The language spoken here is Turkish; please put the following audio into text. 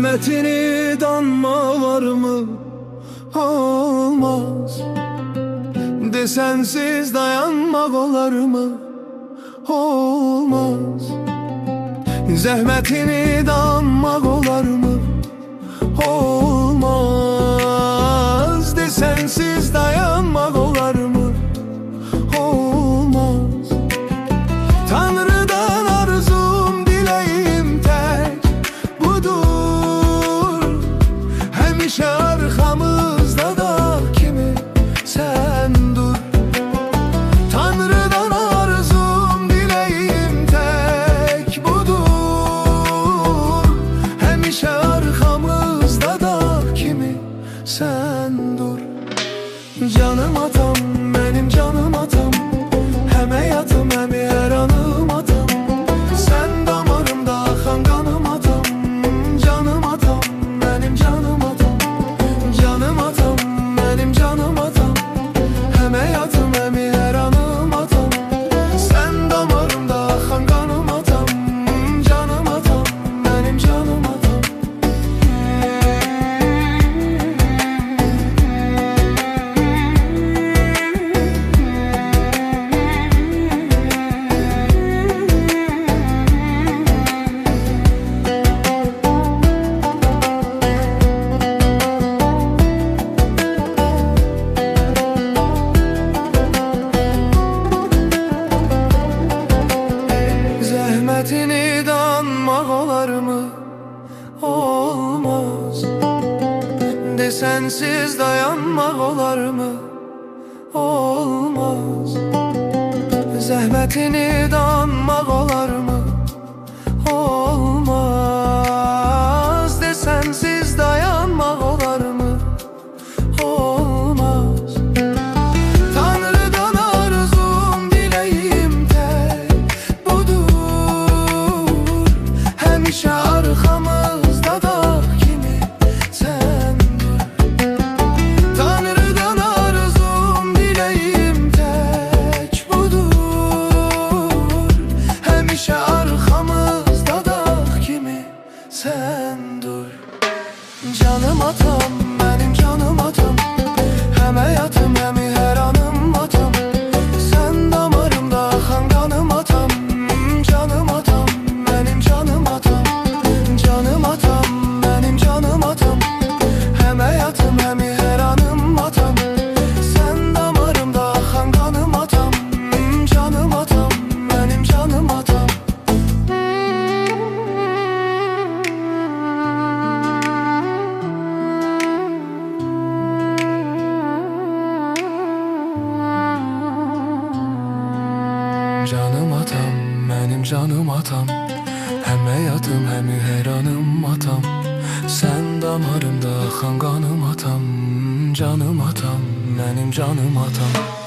Zəhmətini danma var mı? Olmaz. Desensiz dayanmak olar mı? Olmaz. Zəhmətini danmaq olar mı? Olmaz. Desensiz dayanmaq olar mı? Olmaz. Tanrıdan arzum, dileğim tek budur. Həmişə arxamızda da kimi sen dur. Tanrıdan arzum, dileğim tek budur. Həmişə arxamızda da kimi sen dur. Canım atam, benim canım atam, hem hayatım hem her anım atam. Sen damarımda akan kanım atam. Canım atam, benim canım atam. Canım atam, benim canım atam, hem hayatım hem her anım atam. Sen damarımda akan kanım atam. Canım atam, benim canım atam. Zəhmətini danmaq olar mı? Olmaz. Desensiz dayanmaq olar mı? Olmaz. Zəhmətini danmaq olar mı? Olmaz. Desensiz dayanmaq olar mı? Olmaz. Tanrıdan arzum, dileğim tek budur. Həmişə arxamızda da kimi sen dur. Tanrıdan arzum, dileğim tek budur. Həmişə arxamızda da kimi sen dur. Canım atam, benim canım atam, hem hayatım hem her anım atam. Sen damarımda akan kanım atam. Canım atam, benim canım atam. Canım atam, benim canım atam, hem hayatım hem her anım atam. Sen damarımda akan kanım atam. Canım atam, benim canım atam. Canım atam, benim canım atam, hem hayatım hem her anım atam. Sen damarımda akan kanım atam. Canım atam, benim canım atam.